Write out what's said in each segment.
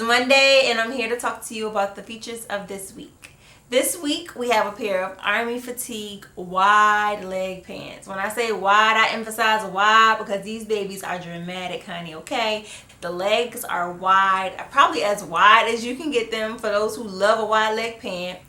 Monday, and I'm here to talk to you about the features of this week. This week, we have a pair of Army Fatigue wide leg pants. When I say wide, I emphasize wide because these babies are dramatic, honey, okay? The legs are wide, probably as wide as you can get them for those who love a wide leg pant.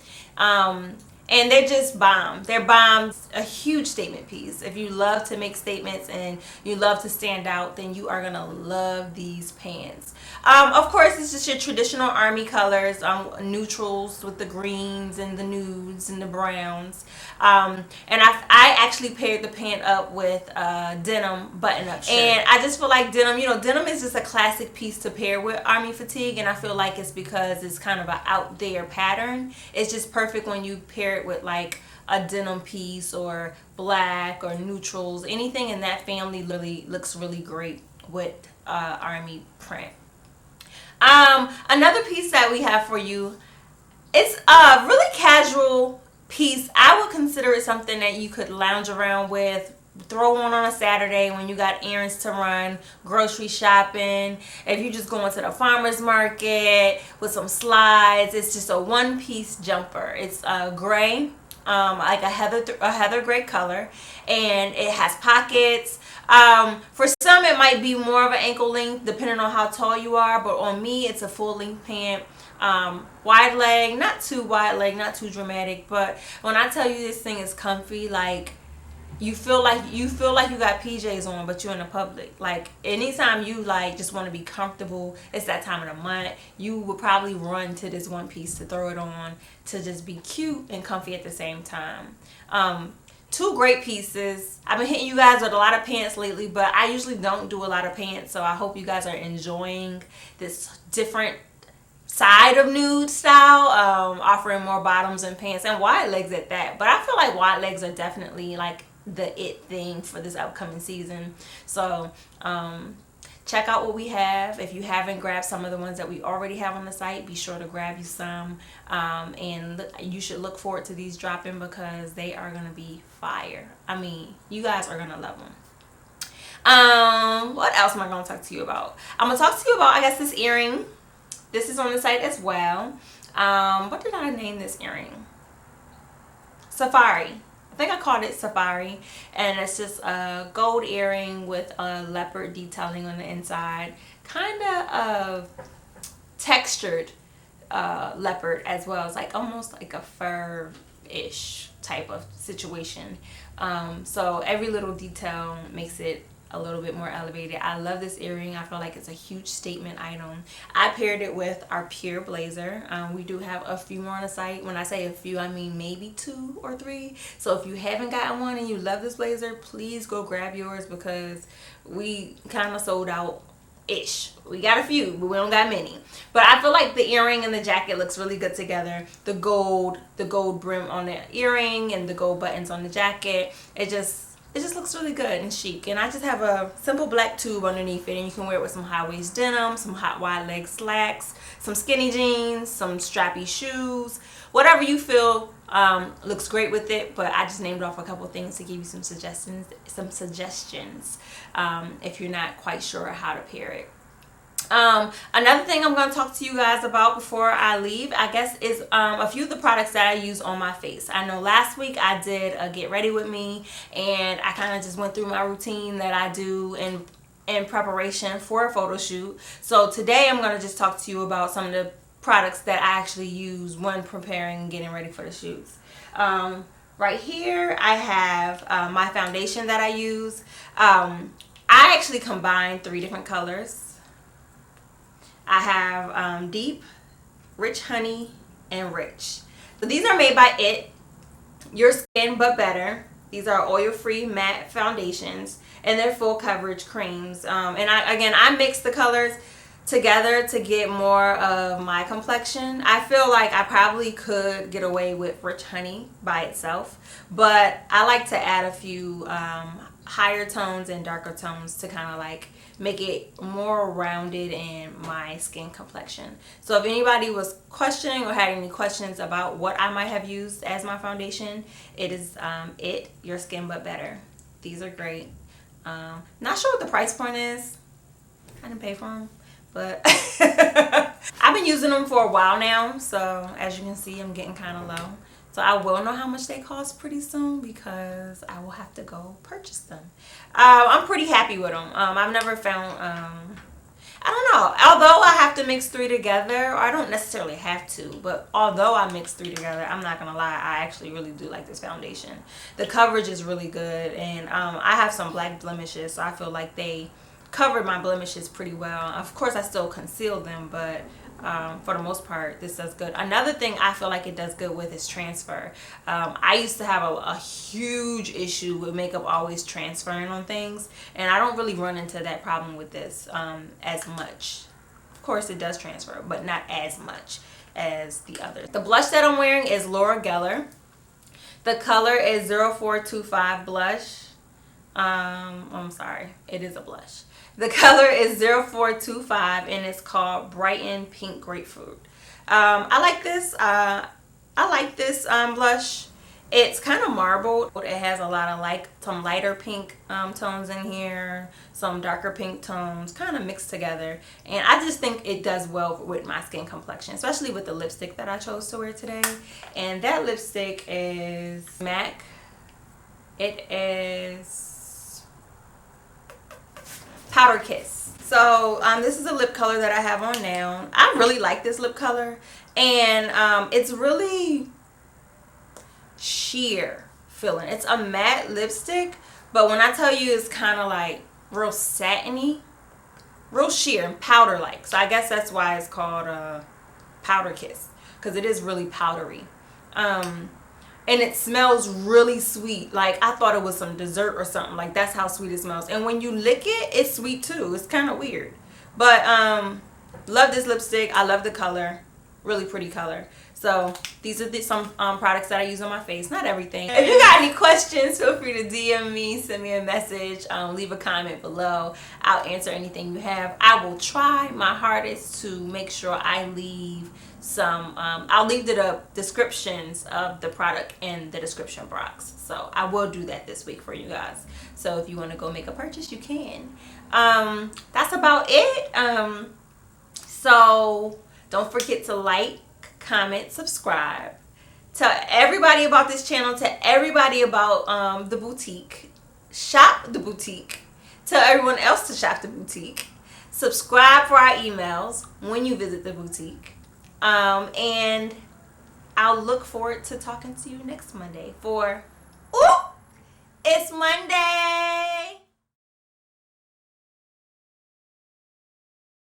And they're just bomb. They're bomb. A huge statement piece. If you love to make statements and you love to stand out, then you are gonna love these pants. Of course, it's just your traditional Army colors, neutrals with the greens and the nudes and the browns. And I actually paired the pant up with denim button-up shirt. And I just feel like denim is just a classic piece to pair with Army Fatigue, and I feel like it's because it's kind of an out there pattern. It's just perfect when you pair it with like a denim piece or black or neutrals. Anything in that family really looks really great with Army print. Another piece that we have for you, it's a really casual piece. I would consider it something that you could lounge around with, throw on a Saturday when you got errands to run, grocery shopping, if you're just going to the farmer's market with some slides. It's just a one-piece jumper. It's gray, like a heather gray color, and it has pockets. For some it might be more of an ankle length depending on how tall you are, but on me it's a full length pant. Wide leg, not too wide leg, not too dramatic, but when I tell you this thing is comfy, like you feel like you got PJs on, but you're in the public. Like anytime you like just want to be comfortable, it's that time of the month, you would probably run to this one piece to throw it on to just be cute and comfy at the same time. Two great pieces. I've been hitting you guys with a lot of pants lately, but I usually don't do a lot of pants, so I hope you guys are enjoying this different side of nude style, offering more bottoms and pants and wide legs at that. But I feel like wide legs are definitely like the it thing for this upcoming season. So check out what we have. If you haven't grabbed some of the ones that we already have on the site, be sure to grab you some, and you should look forward to these dropping because they are gonna be fire. I mean, you guys are gonna love them. What else am I gonna talk to you about? I'm gonna talk to you about, I guess, this earring. This is on the site as well. What did I name this earring? Safari. I think I called it Safari, and it's just a gold earring with a leopard detailing on the inside, kind of textured leopard as well. It's like almost like a fur-ish type of situation. So every little detail makes it a little bit more elevated. I love this earring. I feel like it's a huge statement item. I paired it with our pure blazer. We do have a few more on the site. When I say a few, I mean maybe 2 or 3. So if you haven't gotten one and you love this blazer, please go grab yours because we kind of sold out ish. We got a few, but we don't got many. But I feel like the earring and the jacket looks really good together. The gold brim on the earring and the gold buttons on the jacket. It just looks really good and chic. And I just have a simple black tube underneath it, and you can wear it with some high-waist denim, some hot wide leg slacks, some skinny jeans, some strappy shoes, whatever you feel looks great with it. But I just named off a couple things to give you some suggestions if you're not quite sure how to pair it. Another thing I'm going to talk to you guys about before I leave, I guess, is a few of the products that I use on my face. I know last week I did a get ready with me, and I kind of just went through my routine that I do in preparation for a photo shoot. So today I'm going to just talk to you about some of the products that I actually use when preparing and getting ready for the shoots. Right here I have my foundation that I use. I actually combined 3 different colors. I have Deep, Rich Honey, and Rich. So these are made by IT, Your Skin But Better. These are oil-free matte foundations, and they're full coverage creams. And I mix the colors together to get more of my complexion. I feel like I probably could get away with Rich Honey by itself, but I like to add a few higher tones and darker tones to kind of like make it more rounded in my skin complexion. So if anybody was questioning or had any questions about what I might have used as my foundation, it is IT, Your Skin But Better. These are great. Not sure what the price point is. I didn't pay for them, But I've been using them for a while now, so as you can see, I'm getting kind of low. So I will know how much they cost pretty soon because I will have to go purchase them. I'm pretty happy with them. I've never found, I don't know, although I have to mix 3 together, or I don't necessarily have to, but although I mix 3 together, I'm not going to lie, I actually really do like this foundation. The coverage is really good, and I have some black blemishes, so I feel like they covered my blemishes pretty well. Of course, I still conceal them, but for the most part, this does good. Another thing I feel like it does good with is transfer. I used to have a huge issue with makeup always transferring on things, and I don't really run into that problem with this as much. Of course, it does transfer, but not as much as the others. The blush that I'm wearing is Laura Geller. The color is 0425 blush. I'm sorry, it is a blush. The color is 0425 and it's called Brighten Pink Grapefruit. I like this. Blush. It's kind of marbled. It has a lot of some lighter pink tones in here, some darker pink tones, kind of mixed together. And I just think it does well with my skin complexion, especially with the lipstick that I chose to wear today. And that lipstick is MAC. It is Powder Kiss. So this is a lip color that I have on now. I really like this lip color, and it's really sheer feeling. It's a matte lipstick, but when I tell you it's kind of like real satiny, real sheer and powder like. So I guess that's why it's called Powder Kiss, because it is really powdery. And it smells really sweet. Like, I thought it was some dessert or something. Like, that's how sweet it smells. And when you lick it, it's sweet too. It's kind of weird. But love this lipstick. I love the color. Really pretty color. So these are some products that I use on my face. Not everything. If you got any questions, feel free to DM me, send me a message, leave a comment below. I'll answer anything you have. I will try my hardest to make sure I leave some, I'll leave the descriptions of the product in the description box. So I will do that this week for you guys. So if you want to go make a purchase, you can. That's about it. So don't forget to like, comment, subscribe. Tell everybody about this channel. Tell everybody about the boutique. Shop the boutique. Tell everyone else to shop the boutique. Subscribe for our emails when you visit the boutique. And I'll look forward to talking to you next Monday for Ooh, It's Monday.